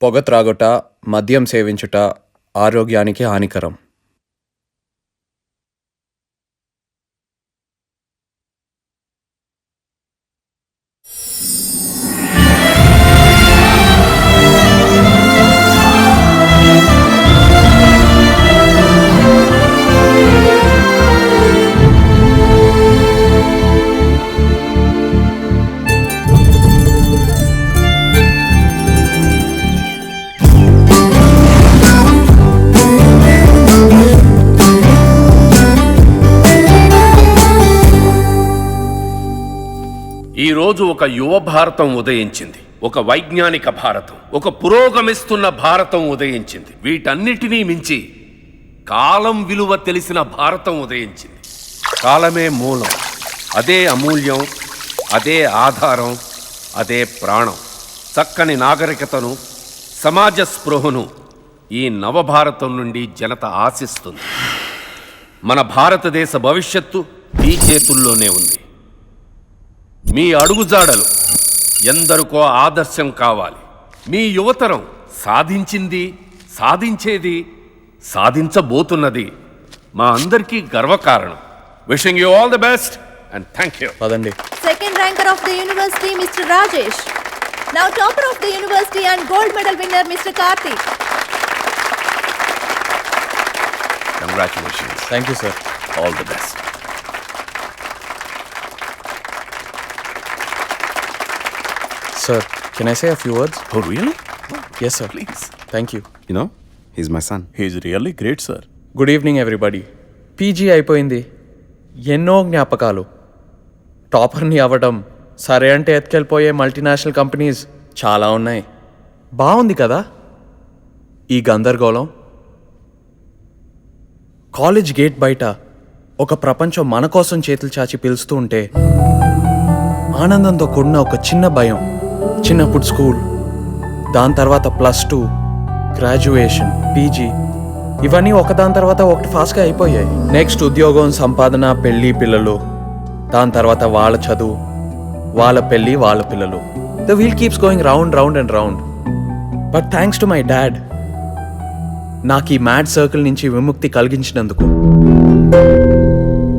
పొగ త్రాగుట, మద్యం సేవించుట ఆరోగ్యానికి హానికరం. ఈరోజు ఒక యువ భారతం ఉదయించింది, ఒక వైజ్ఞానిక భారతం, ఒక పురోగమిస్తున్న భారతం ఉదయించింది. వీటన్నిటినీ మించి కాలం విలువ తెలిసిన భారతం ఉదయించింది. కాలమే మూలం, అదే అమూల్యం, అదే ఆధారం, అదే ప్రాణం. చక్కని నాగరికతను, సమాజ స్పృహను ఈ నవభారతం నుండి జనత ఆశిస్తుంది. మన భారతదేశ భవిష్యత్తు ఈ చేతుల్లోనే ఉంది. మీ అడుగుజాడలు ఎందరికో ఆదర్శం కావాలి. మీ యువతరం సాధించింది, సాధించేది, సాధించబోతున్నది మా అందరికీ గర్వకారణం. Wishing you all the best and thank you. పదండి. Second ranker of the university, Mr. Rajesh. Now topper of the university and gold medal winner, Mr. Karthik. Congratulations. Thank you sir. All the best. Sir, can I say a few words? Oh, really? Yes, sir. Please. Thank you. You know, he's my son. He's really great, sir. Good evening everybody. PG అయిపోయింది, ఎన్నో జ్ఞాపకాలు. టాపర్ని అవ్వడం, సరే అంటే ఎత్తుకెళ్ళిపోయే multinational companies చాలా ఉన్నాయి. బాగుంది కదా ఈ గందరగోళం? కాలేజ్ గేట్ బయట ఒక ప్రపంచం మన కోసం చేతులు చాచి పిలుస్తూ ఉంటే ఆనందంతో కూడిన ఒక చిన్న భయం. చిన్నప్పుడు స్కూల్, దాని తర్వాత +2, గ్రాడ్యుయేషన్, పీజీ, ఇవన్నీ ఒకదాని తర్వాత ఒకటి ఫాస్ట్గా అయిపోయాయి. నెక్స్ట్ ఉద్యోగం, సంపాదన, పెళ్ళి, పిల్లలు, దాని తర్వాత వాళ్ళ చదువు, వాళ్ళ పెళ్ళి, వాళ్ళ పిల్లలు. The wheel keeps going round round and round. But thanks to my dad, నాకు ఈ మ్యాడ్ సర్కిల్ నుంచి విముక్తి కలిగించినందుకు.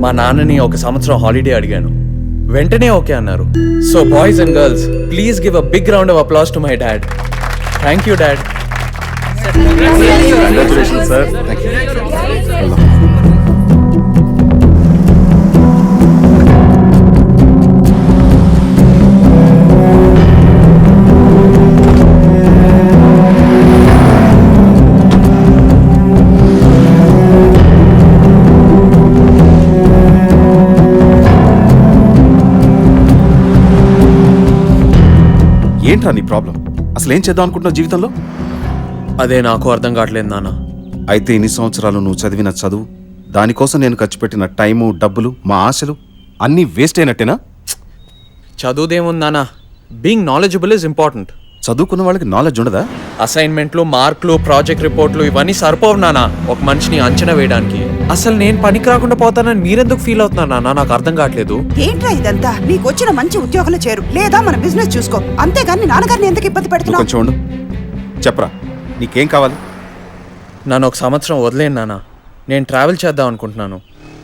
మా నాన్నని ఒక సంవత్సరం హాలిడే అడిగాను, వెంటనే ఓకే అన్నారు. So boys and girls, please give a big round of applause to my dad. Thank you dad. Congratulations, sir. Thank you. ఏంట్రా నీ ప్రాబ్లం? అసలు ఏం చేద్దాం అనుకుంటున్నావు జీవితంలో? అదే నాకు అర్థం కావట్లేదు నాన్న. అయితే ఇన్ని సంవత్సరాలు నువ్వు చదివిన చదువు, దానికోసం నేను ఖర్చు పెట్టిన టైము, డబ్బులు, మా ఆశలు అన్నీ వేస్ట్ అయినట్టేనా? చదువుదేముంది నాన్న, బీయింగ్ నాలెడ్జబుల్ ఇస్ ఇంపార్టెంట్. చదువుకున్న వాళ్ళకి నాలెడ్జ్ ఉండదా? అసైన్మెంట్లు, మార్కులు, ప్రాజెక్ట్ రిపోర్ట్లు ఇవన్నీ సరిపోవు నాన్న ఒక మనిషిని అంచనా వేయడానికి. అసలు నేను పనికి రాకుండా పోతానని మీరెందుకు ఫీల్ అవుతున్నారు నాన్న? నాకు అర్థం కావట్లేదు. ఏంట్రా ఇదంతా? నీకు వచ్చిన మంచి ఉద్యోగంలో చేరు, లేదా మన బిజినెస్ చూసుకో, అంతేగాని నాన్నగారిని ఎందుకు ఇబ్బంది పెడుతున్నావు? కొంచెం ఉండు, చెప్పరా నీకేం కావాలి? నన్ను ఒక సంవత్సరం వదిలేను నాన్న. నేను ట్రావెల్ చేద్దాం అనుకుంటున్నాను.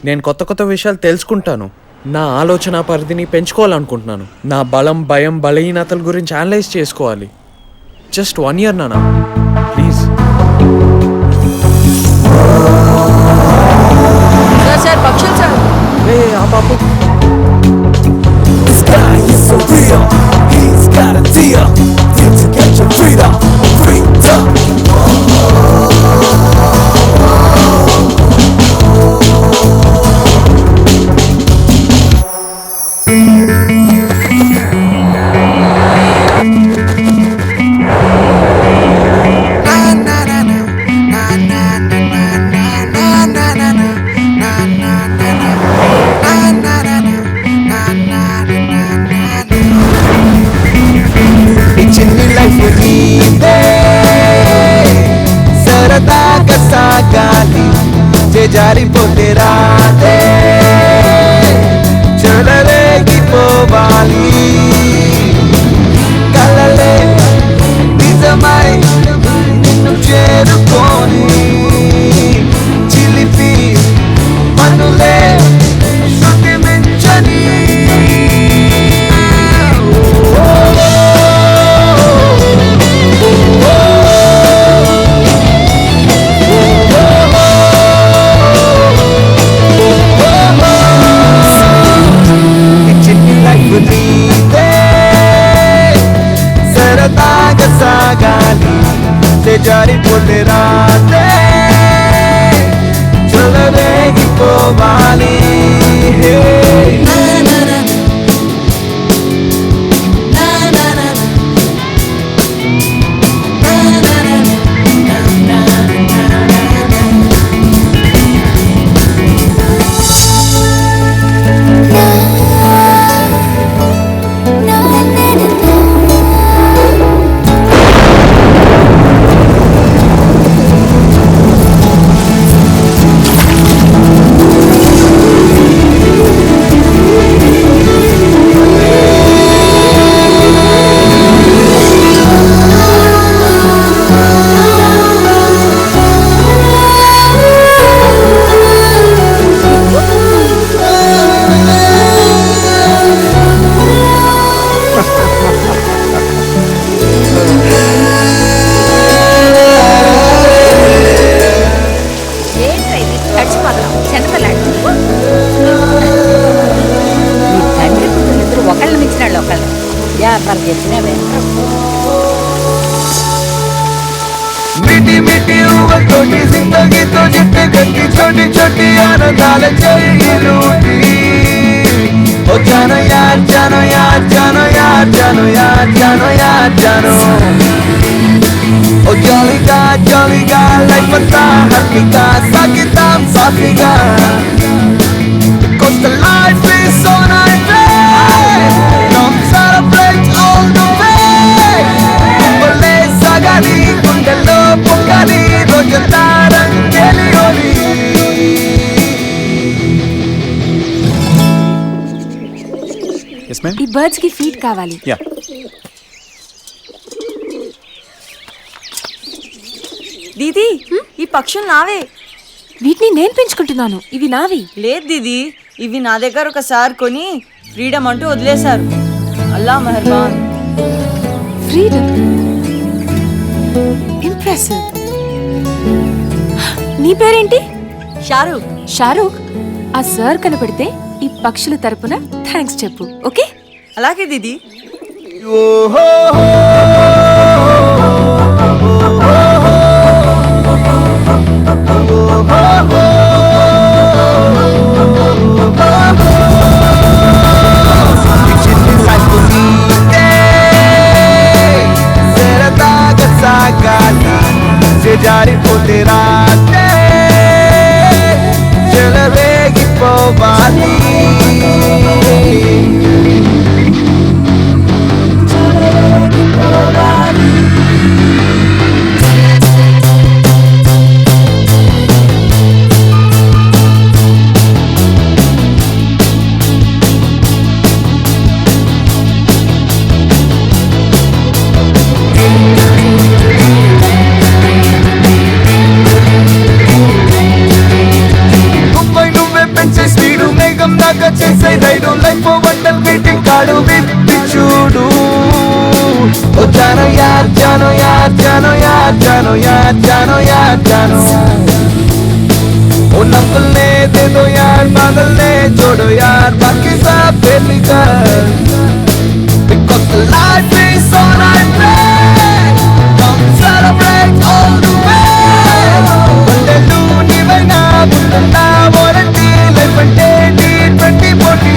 నేను కొత్త కొత్త విషయాలు తెలుసుకుంటాను. నా ఆలోచన పరిధిని పెంచుకోవాలనుకుంటున్నాను. నా బలం, భయం, బలహీనతల గురించి అనలైజ్ చేసుకోవాలి. జస్ట్ 1 year నాన్న, ప్లీజ్. సార్ పక్షులు సార్. ఆ పాపు జారిపోతే రాదే చెలరేగిపోవాలి కలలే నిజమై సరదాగా సాగాలి జారిపోతే రాతే చెలరేగిపోవాలి मिठी मिठी उम्र छोटी जिंदगी तो जितने गंदी छोटी छोटी आनंदाल चाहिए लूटी ओ जानो यार जानो यार जानो यार जानो यार जानो यार जानो ओ jolly guy like pata hakika sakitam sakiga because the life is so nice don't celebrate all the way bole sagali kundalo pokali rojata rangeli holi yes ma'am. ఈ బర్డ్స్ కి ఫీడ్ కావాలి. యా. దీది ఈ పక్షులు నావే. వీటిని నేను పెంచుకుంటున్నాను. ఇవి నావి. లేదు దీది, ఇవి నా దగ్గర ఒకసారి కొని ఫ్రీడమ్ అంటూ వదిలేశారు. అల్లా మెహర్బాన్. ఫ్రీడమ్. ఇంప్రెసివ్. నీ పేరేంటి? షారూక్. షారూక్. ఆ సార్ కనపడితే ఈ పక్షుల తరపున థ్యాంక్స్ చెప్పు. ఓకే? అలాగే దీది. జారిపోతే రాతే చెలరేగిపోవాలి చేసే రైడు లైఫ్ వండల్ మీటింగ్ కాడు విప్పి చూడు ఓ జానో యార్ జానో యార్ జానో యార్ జానో యార్ జానో యార్ జానో ओ नफलने दे दो यार बादलने जोड़ो यार बाकी सब बेफिकर because the life is so nice come celebrate all the way వండలు నీవైనా ముందున్నా వారంటీ లైఫ్ అంటే టీ20 పోటీ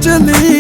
చెల్లి